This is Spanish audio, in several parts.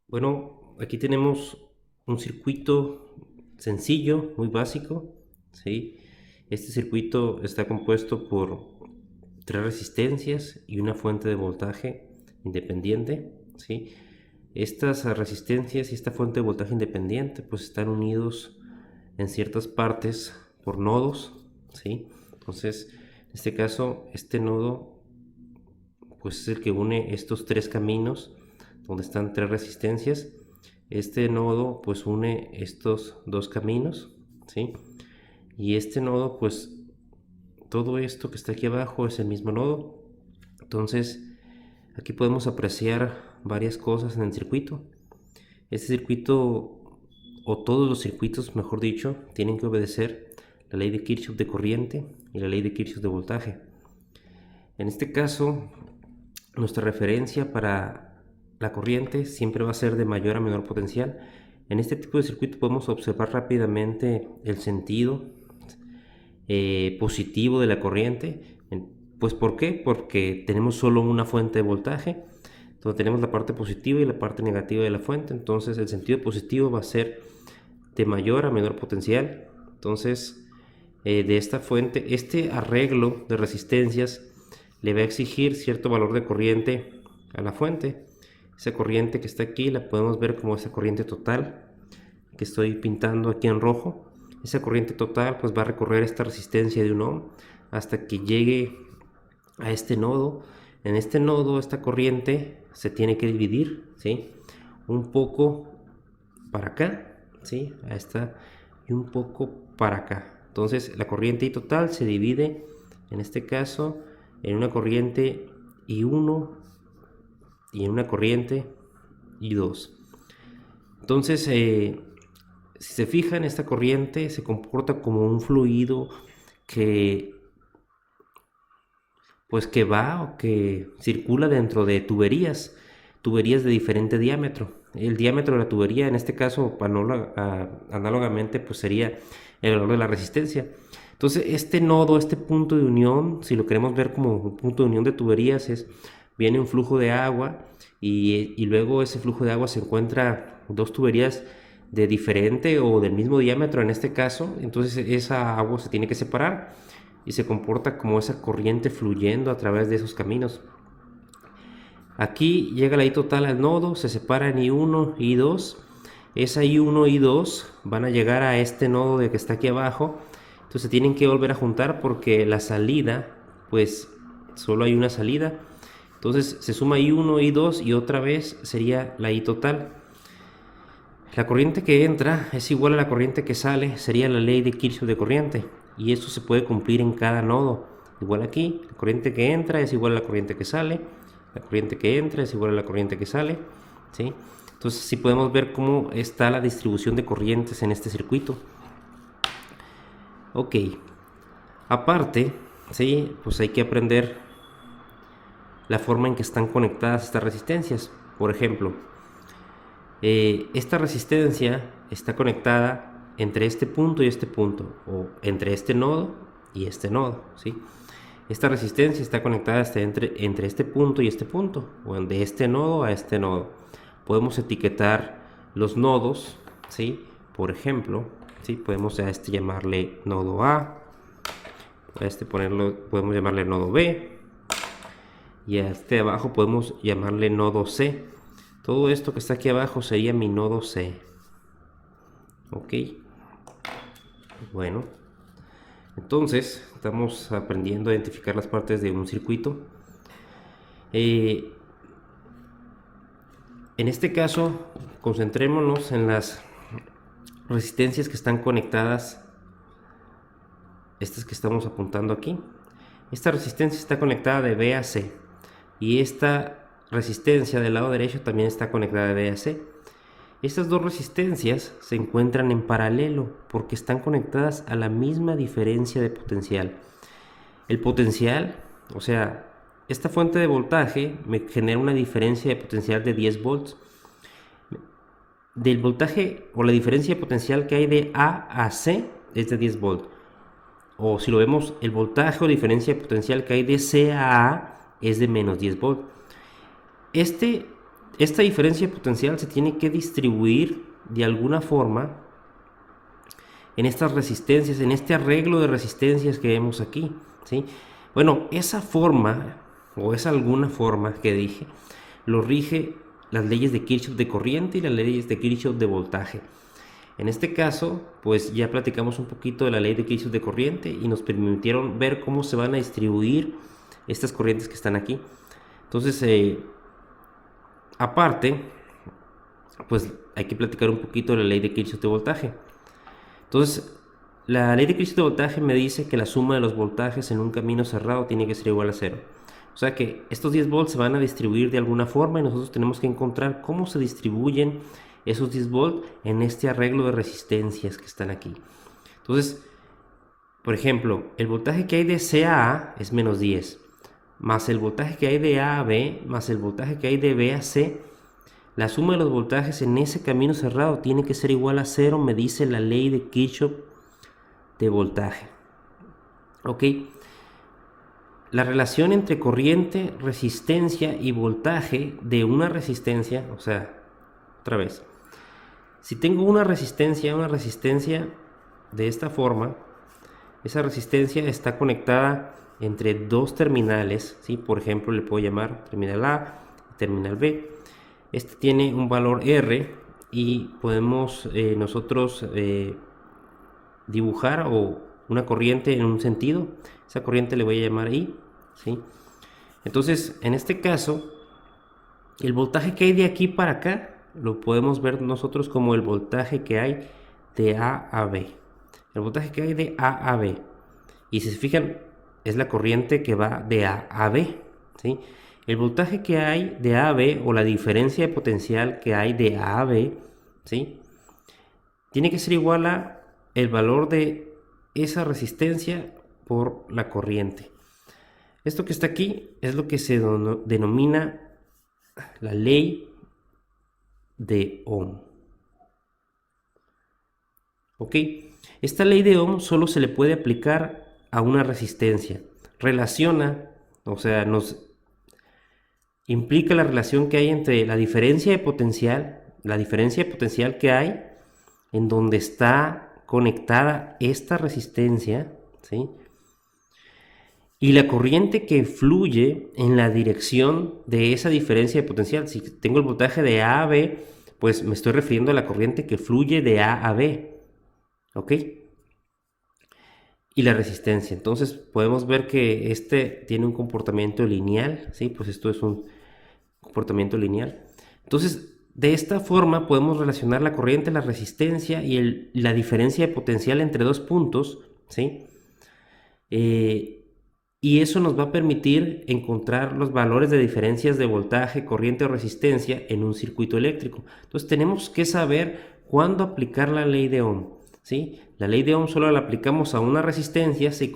Bueno, aquí tenemos un circuito sencillo, muy básico, ¿sí? Este circuito está compuesto por tres resistencias y una fuente de voltaje independiente, ¿sí? Estas resistencias y esta fuente de voltaje independiente pues están unidos en ciertas partes por nodos, ¿sí? Entonces, en este caso, este nodo pues es el que une estos tres caminos donde están tres resistencias. Este nodo pues une estos dos caminos, ¿sí? Y este nodo pues todo esto que está aquí abajo es el mismo nodo. Entonces aquí podemos apreciar varias cosas en el circuito. Este circuito, o todos los circuitos mejor dicho, tienen que obedecer la ley de Kirchhoff de corriente y la ley de Kirchhoff de voltaje. En este caso, nuestra referencia para la corriente siempre va a ser de mayor a menor potencial. En este tipo de circuito podemos observar rápidamente el sentido positivo de la corriente. Pues ¿por qué? Porque tenemos solo una fuente de voltaje, donde tenemos la parte positiva y la parte negativa de la fuente. Entonces el sentido positivo va a ser de mayor a menor potencial. Entonces de esta fuente, este arreglo de resistencias le va a exigir cierto valor de corriente a la fuente. Esa corriente que está aquí la podemos ver como esa corriente total que estoy pintando aquí en rojo. Esa corriente total pues va a recorrer esta resistencia de 1 ohm hasta que llegue a este nodo. En este nodo esta corriente se tiene que dividir, ¿sí? Un poco para acá, ¿sí? A esta y un poco para acá. Entonces la corriente I total se divide en este caso en una corriente I1 y en una corriente I2. Entonces si se fijan, esta corriente se comporta como un fluido que pues que va o que circula dentro de tuberías de diferente diámetro. El diámetro de la tubería, en este caso, análogamente, pues sería el valor de la resistencia. Entonces, este nodo, este punto de unión, si lo queremos ver como un punto de unión de tuberías, viene un flujo de agua y luego ese flujo de agua se encuentra dos tuberías de diferente o del mismo diámetro en este caso. Entonces, esa agua se tiene que separar y se comporta como esa corriente fluyendo a través de esos caminos. Aquí llega la I total al nodo, se separan I1 y I2. Esa I1 y I2 van a llegar a este nodo de que está aquí abajo. Entonces se tienen que volver a juntar porque la salida, pues solo hay una salida. Entonces se suma I1 y I2 y otra vez sería la I total. La corriente que entra es igual a la corriente que sale, sería la ley de Kirchhoff de corriente. Y esto se puede cumplir en cada nodo. Igual aquí, la corriente que entra es igual a la corriente que sale. La corriente que entra es igual a la corriente que sale, ¿sí? Entonces sí podemos ver cómo está la distribución de corrientes en este circuito. Ok, aparte, ¿sí? Pues hay que aprender la forma en que están conectadas estas resistencias. Por ejemplo, esta resistencia está conectada entre este punto y este punto, o entre este nodo y este nodo, ¿sí? Esta resistencia está conectada entre este punto y este punto, o de este nodo a este nodo. Podemos etiquetar los nodos, ¿sí? Por ejemplo, ¿sí? Podemos a este llamarle nodo A, a este podemos llamarle nodo B, y a este de abajo podemos llamarle nodo C. Todo esto que está aquí abajo sería mi nodo C. Ok. Bueno. Entonces, estamos aprendiendo a identificar las partes de un circuito. En este caso, concentrémonos en las resistencias que están conectadas, estas que estamos apuntando aquí. Esta resistencia está conectada de B a C y esta resistencia del lado derecho también está conectada de B a C. Estas dos resistencias se encuentran en paralelo porque están conectadas a la misma diferencia de potencial. El potencial, o sea, esta fuente de voltaje me genera una diferencia de potencial de 10 volts. Del voltaje o la diferencia de potencial que hay de A a C es de 10 volts. O si lo vemos, el voltaje o diferencia de potencial que hay de C a A es de menos 10 volts. esta diferencia potencial se tiene que distribuir de alguna forma en estas resistencias, en este arreglo de resistencias que vemos aquí, ¿sí? Bueno, esa forma, o esa alguna forma que dije, lo rige las leyes de Kirchhoff de corriente y las leyes de Kirchhoff de voltaje. En este caso, pues ya platicamos un poquito de la ley de Kirchhoff de corriente y nos permitieron ver cómo se van a distribuir estas corrientes que están aquí. Entonces, aparte, pues hay que platicar un poquito de la ley de Kirchhoff de voltaje. Entonces, la ley de Kirchhoff de voltaje me dice que la suma de los voltajes en un camino cerrado tiene que ser igual a 0. O sea que estos 10 volts se van a distribuir de alguna forma y nosotros tenemos que encontrar cómo se distribuyen esos 10 volts en este arreglo de resistencias que están aquí. Entonces, por ejemplo, el voltaje que hay de C a A es menos 10, más el voltaje que hay de A a B, más el voltaje que hay de B a C. La suma de los voltajes en ese camino cerrado tiene que ser igual a 0, me dice la ley de Kirchhoff de voltaje. ¿Ok? La relación entre corriente, resistencia y voltaje de una resistencia, o sea, otra vez, si tengo una resistencia de esta forma, esa resistencia está conectada entre dos terminales, ¿sí? Por ejemplo, le puedo llamar terminal A y terminal B. Este tiene un valor R y podemos nosotros dibujar una corriente en un sentido. Esa corriente le voy a llamar I, ¿sí? Entonces, en este caso, el voltaje que hay de aquí para acá lo podemos ver nosotros como el voltaje que hay de A a B. El voltaje que hay de A a B. Y si se fijan, es la corriente que va de A a B, ¿sí? El voltaje que hay de A a B, o la diferencia de potencial que hay de A a B, ¿sí? Tiene que ser igual a el valor de esa resistencia por la corriente. Esto que está aquí es lo que se denomina la ley de Ohm. ¿Ok? Esta ley de Ohm solo se le puede aplicar a una resistencia. Relaciona, o sea, nos implica la relación que hay entre la diferencia de potencial que hay en donde está conectada esta resistencia, ¿sí? Y la corriente que fluye en la dirección de esa diferencia de potencial. Si tengo el voltaje de A a B, pues me estoy refiriendo a la corriente que fluye de A a B, ¿ok? Y la resistencia. Entonces podemos ver que este tiene un comportamiento lineal, ¿sí? Pues esto es un comportamiento lineal. Entonces, de esta forma podemos relacionar la corriente, la resistencia y la diferencia de potencial entre dos puntos, ¿sí? Y eso nos va a permitir encontrar los valores de diferencias de voltaje, corriente o resistencia en un circuito eléctrico. Entonces tenemos que saber cuándo aplicar la ley de Ohm, ¿sí? La ley de Ohm solo la aplicamos a una resistencia si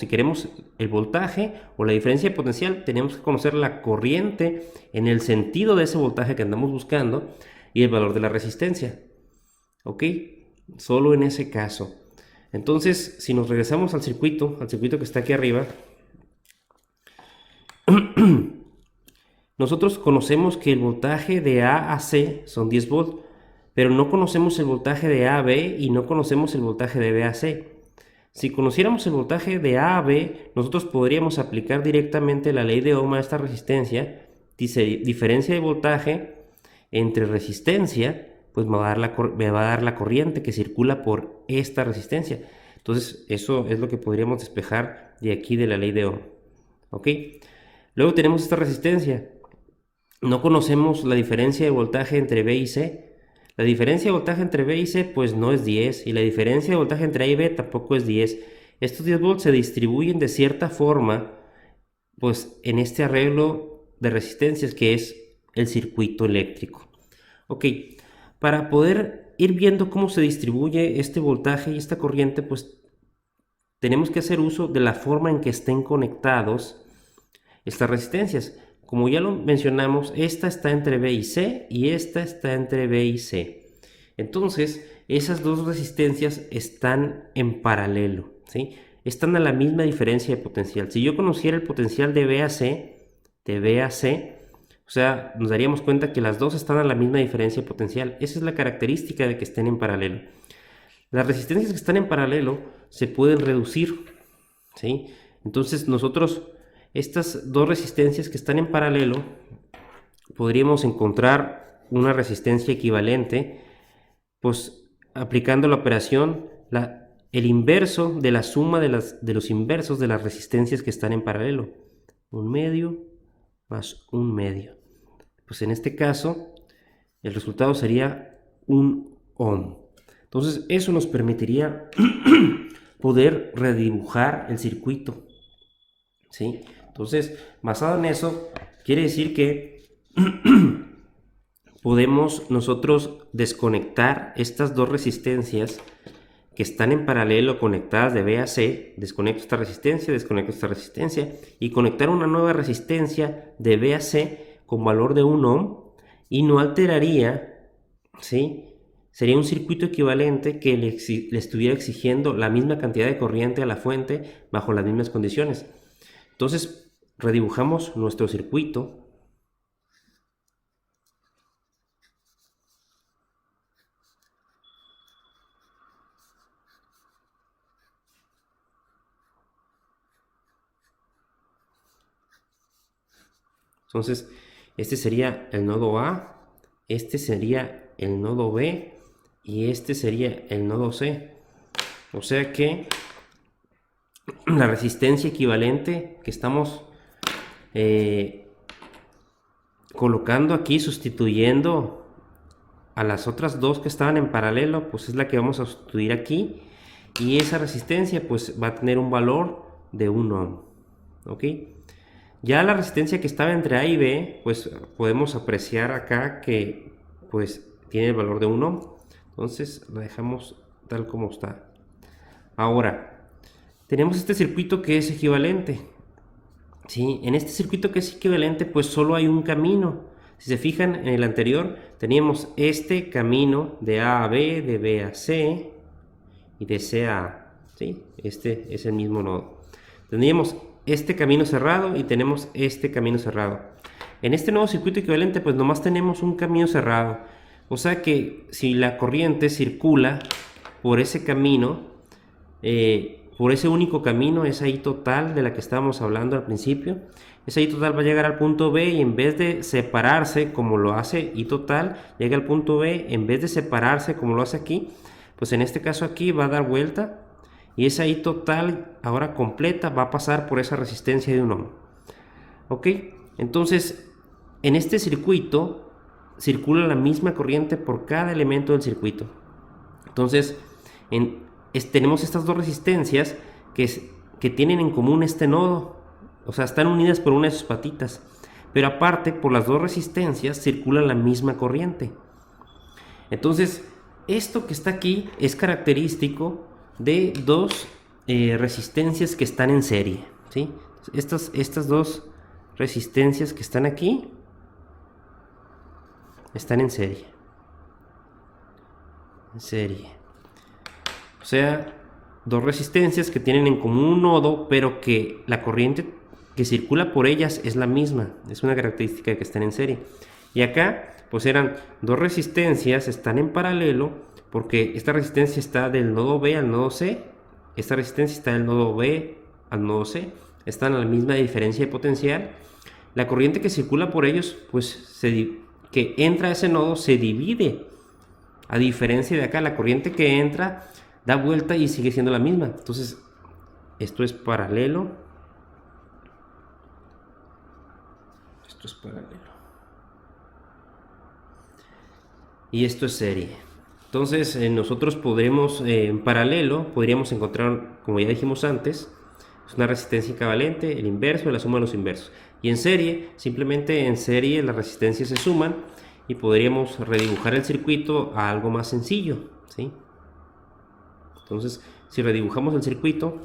queremos el voltaje o la diferencia de potencial, tenemos que conocer la corriente en el sentido de ese voltaje que andamos buscando y el valor de la resistencia. ¿Ok? Solo en ese caso. Entonces, si nos regresamos al circuito que está aquí arriba, nosotros conocemos que el voltaje de A a C son 10 volts, pero no conocemos el voltaje de A a B y no conocemos el voltaje de B a C. Si conociéramos el voltaje de A a B, nosotros podríamos aplicar directamente la ley de Ohm a esta resistencia. Dice diferencia de voltaje entre resistencia, pues me va a dar la corriente que circula por esta resistencia. Entonces eso es lo que podríamos despejar de aquí de la ley de Ohm. ¿Ok? Luego tenemos esta resistencia. No conocemos la diferencia de voltaje entre B y C. La diferencia de voltaje entre B y C pues no es 10, y la diferencia de voltaje entre A y B tampoco es 10. Estos 10 volts se distribuyen de cierta forma pues en este arreglo de resistencias que es el circuito eléctrico. Ok, para poder ir viendo cómo se distribuye este voltaje y esta corriente, pues tenemos que hacer uso de la forma en que estén conectados estas resistencias. Como ya lo mencionamos, esta está entre B y C y esta está entre B y C. Entonces, esas dos resistencias están en paralelo, ¿sí? Están a la misma diferencia de potencial. Si yo conociera el potencial de B a C, sea, nos daríamos cuenta que las dos están a la misma diferencia potencial. Esa es la característica de que estén en paralelo. Las resistencias que están en paralelo se pueden reducir, ¿sí? Entonces nosotros, estas dos resistencias que están en paralelo, podríamos encontrar una resistencia equivalente, pues aplicando la operación, el inverso de la suma de los inversos de las resistencias que están en paralelo. 1/2 más 1/2. Pues en este caso, el resultado sería 1 ohm. Entonces eso nos permitiría poder redibujar el circuito, ¿sí? Entonces, basado en eso, quiere decir que podemos nosotros desconectar estas dos resistencias que están en paralelo conectadas de B a C. Desconecto esta resistencia y conectar una nueva resistencia de B a C con valor de 1 ohm y no alteraría, ¿sí? Sería un circuito equivalente que le estuviera exigiendo la misma cantidad de corriente a la fuente bajo las mismas condiciones. Entonces redibujamos nuestro circuito. Entonces este sería el nodo A, este sería el nodo B y este sería el nodo C. O sea que la resistencia equivalente que estamos colocando aquí, sustituyendo a las otras dos que estaban en paralelo, pues es la que vamos a sustituir aquí, y esa resistencia pues va a tener un valor de 1 ohm. ¿Ok? Ya la resistencia que estaba entre A y B, pues podemos apreciar acá que pues tiene el valor de 1 ohm. Entonces la dejamos tal como está. Ahora, tenemos este circuito que es equivalente. ¿Sí? En este circuito que es equivalente, pues solo hay un camino. Si se fijan, en el anterior teníamos este camino de A a B, de B a C y de C a A. ¿Sí? Este es el mismo nodo. Tendríamos este camino cerrado y tenemos este camino cerrado. En este nuevo circuito equivalente, pues nomás tenemos un camino cerrado. O sea que si la corriente circula por ese camino, por ese único camino, esa I total de la que estábamos hablando al principio, esa I total va a llegar al punto B y en vez de separarse como lo hace I total, llega al punto B, en vez de separarse como lo hace aquí, pues en este caso aquí va a dar vuelta y esa I total ahora completa va a pasar por esa resistencia de 1 ohm. ¿Ok? Entonces, en este circuito circula la misma corriente por cada elemento del circuito. Entonces, tenemos estas dos resistencias que tienen en común este nodo. O sea, están unidas por una de sus patitas. Pero aparte, por las dos resistencias circula la misma corriente. Entonces, esto que está aquí es característico de dos resistencias que están en serie, ¿sí? Estas dos resistencias que están aquí están en serie. O sea, dos resistencias que tienen en común un nodo, pero que la corriente que circula por ellas es la misma. Es una característica de que están en serie. Y acá, pues eran dos resistencias, están en paralelo, porque esta resistencia está del nodo B al nodo C, esta resistencia está del nodo B al nodo C, están a la misma diferencia de potencial. La corriente que circula por ellos, pues que entra a ese nodo se divide. A diferencia de acá, la corriente que entra da vuelta y sigue siendo la misma. Entonces, esto es paralelo. Esto es paralelo. Y esto es serie. Entonces, nosotros podremos, en paralelo, podríamos encontrar, como ya dijimos antes, una resistencia equivalente, el inverso de la suma de los inversos. Y en serie, simplemente en serie las resistencias se suman y podríamos redibujar el circuito a algo más sencillo, ¿sí? Entonces, si redibujamos el circuito,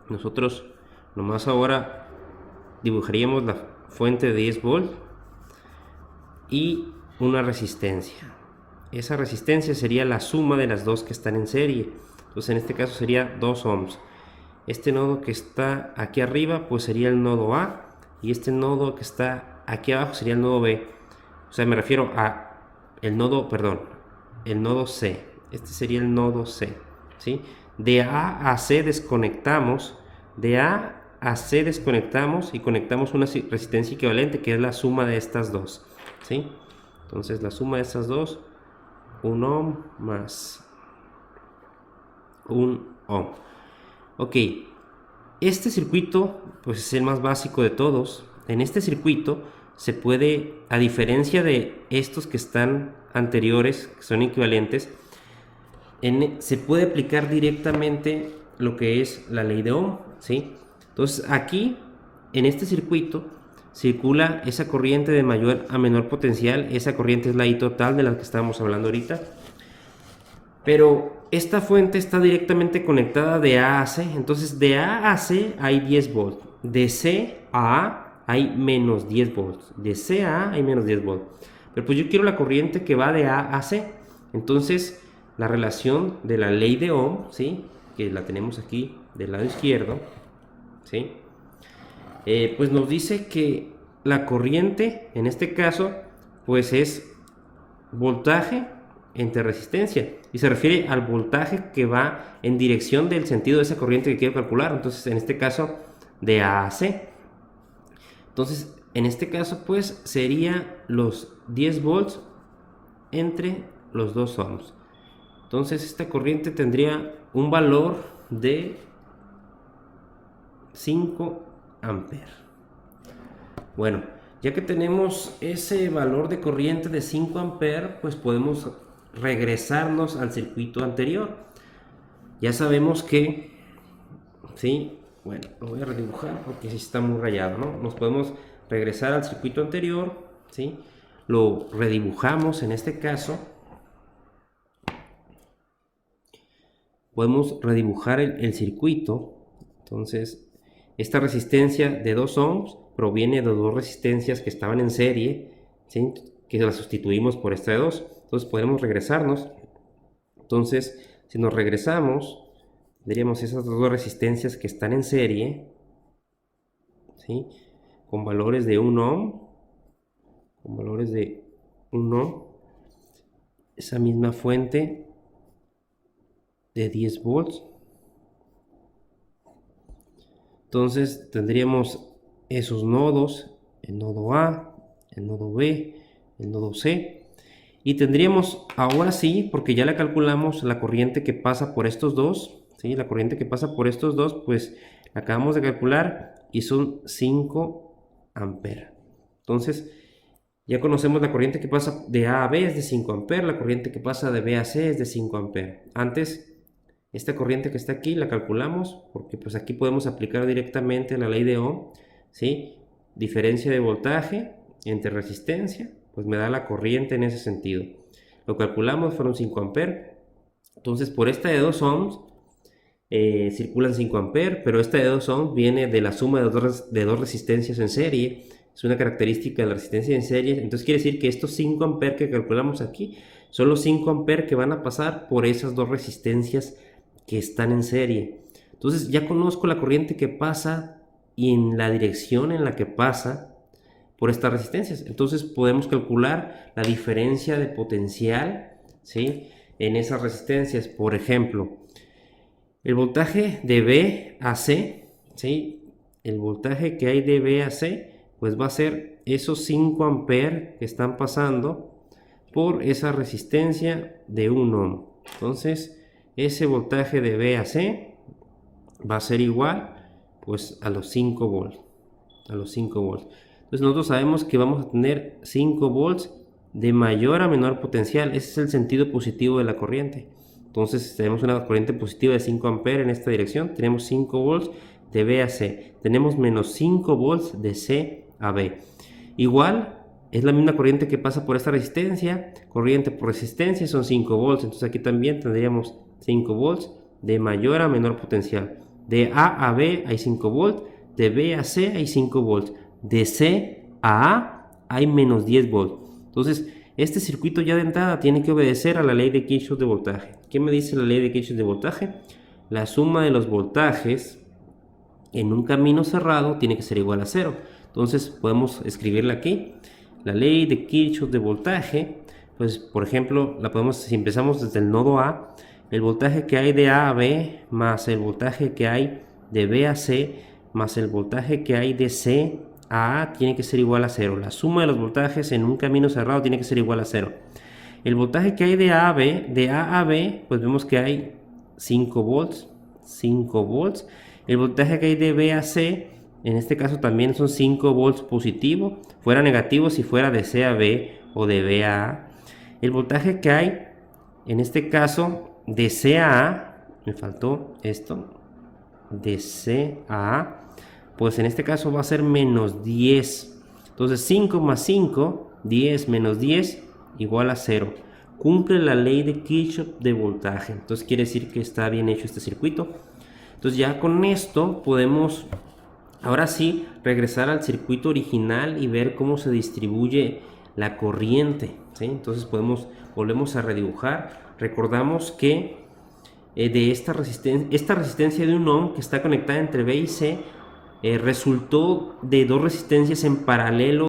nosotros nomás ahora dibujaríamos la fuente de 10 volt y una resistencia. Esa resistencia sería la suma de las dos que están en serie. Entonces, en este caso sería 2 ohms. Este nodo que está aquí arriba, pues sería el nodo A, y este nodo que está aquí abajo sería el nodo B. O sea, me refiero a el nodo, perdón, el nodo C. Este sería el nodo C, ¿sí? De A a C desconectamos, de A a C desconectamos y conectamos una resistencia equivalente, que es la suma de estas dos, ¿sí? Entonces la suma de estas dos, 1 ohm más 1 ohm. Ok, este circuito pues es el más básico de todos. En este circuito se puede, a diferencia de estos que están anteriores, que son equivalentes, se puede aplicar directamente lo que es la ley de Ohm, ¿sí? Entonces aquí, en este circuito, circula esa corriente de mayor a menor potencial. Esa corriente es la I total de la que estábamos hablando ahorita. Pero esta fuente está directamente conectada de A a C. Entonces de A a C hay 10 volts. De C a A hay menos 10 volts. De C a A hay menos 10 volts. Pero pues yo quiero la corriente que va de A a C. Entonces la relación de la ley de Ohm, ¿sí? Que la tenemos aquí del lado izquierdo, ¿sí? Pues nos dice que la corriente, en este caso, pues es voltaje entre resistencia, y se refiere al voltaje que va en dirección del sentido de esa corriente que quiero calcular. Entonces en este caso de A a C. Entonces en este caso pues sería los 10 volts entre los 2 ohms. Entonces esta corriente tendría un valor de 5 amperes. Bueno, ya que tenemos ese valor de corriente de 5 amperes, pues podemos regresarnos al circuito anterior. Ya sabemos que, ¿sí? Bueno, lo voy a redibujar porque sí está muy rayado, ¿no? Nos podemos regresar al circuito anterior, ¿sí? Lo redibujamos en este caso. Podemos redibujar el circuito. Entonces, esta resistencia de 2 ohms proviene de dos resistencias que estaban en serie, ¿sí? Que las sustituimos por esta de 2. Entonces podemos regresarnos. Entonces, si nos regresamos, tendríamos esas dos resistencias que están en serie, ¿sí? Con valores de 1 ohm, con valores de 1 ohm, esa misma fuente de 10 volts. Entonces tendríamos esos nodos, el nodo A, el nodo B, el nodo C, y tendríamos ahora sí, porque ya la calculamos, la corriente que pasa por estos dos, ¿sí? La corriente que pasa por estos dos, pues la acabamos de calcular y son 5 amperes. Entonces ya conocemos la corriente que pasa de A a B es de 5 amperes, la corriente que pasa de B a C es de 5 amperes. Antes, esta corriente que está aquí la calculamos porque pues aquí podemos aplicar directamente la ley de Ohm, ¿sí? Diferencia de voltaje entre resistencia, pues me da la corriente en ese sentido. Lo calculamos, fueron 5 amperes. Entonces por esta de 2 ohms circulan 5 amperes, pero esta de 2 ohms viene de la suma de dos resistencias en serie. Es una característica de la resistencia en serie. Entonces quiere decir que estos 5 amperes que calculamos aquí son los 5 amperes que van a pasar por esas dos resistencias que están en serie. Entonces ya conozco la corriente que pasa y en la dirección en la que pasa por estas resistencias. Entonces podemos calcular la diferencia de potencial, ¿sí? En esas resistencias. Por ejemplo, el voltaje de B a C, ¿sí? El voltaje que hay de B a C, pues va a ser esos 5 amperes que están pasando por esa resistencia de 1 ohm. Entonces ese voltaje de B a C va a ser igual pues a los 5 volts. A los 5 volts. Entonces nosotros sabemos que vamos a tener 5 volts de mayor a menor potencial. Ese es el sentido positivo de la corriente. Entonces tenemos una corriente positiva de 5 amperes en esta dirección. Tenemos 5 volts de B a C. Tenemos menos 5 volts de C a B. Igual es la misma corriente que pasa por esta resistencia. Corriente por resistencia son 5 volts. Entonces aquí también tendríamos 5 volts de mayor a menor potencial. De A a B hay 5 volts. De B a C hay 5 volts. De C a A hay menos 10 volts. Entonces este circuito ya de entrada tiene que obedecer a la ley de Kirchhoff de voltaje. ¿Qué me dice la ley de Kirchhoff de voltaje? La suma de los voltajes en un camino cerrado tiene que ser igual a 0. Entonces podemos escribirla aquí. La ley de Kirchhoff de voltaje, pues por ejemplo, la podemos, si empezamos desde el nodo A, el voltaje que hay de A a B más el voltaje que hay de B a C más el voltaje que hay de C a A tiene que ser igual a 0. La suma de los voltajes en un camino cerrado tiene que ser igual a 0. El voltaje que hay de A a B, pues vemos que hay 5 volts. El voltaje que hay de B a C, en este caso también son 5 volts positivo, fuera negativo si fuera de C a B o de B a A. El voltaje que hay, en este caso, de C a A, me faltó esto, de C a A, pues en este caso va a ser menos 10. Entonces 5 más 5, 10 menos 10, igual a 0. Cumple la ley de Kirchhoff de voltaje. Entonces quiere decir que está bien hecho este circuito. Entonces ya con esto podemos, ahora sí, regresar al circuito original y ver cómo se distribuye la corriente, ¿sí? Entonces volvemos a redibujar. Recordamos que de esta resistencia de un ohm que está conectada entre B y C resultó de dos resistencias en paralelo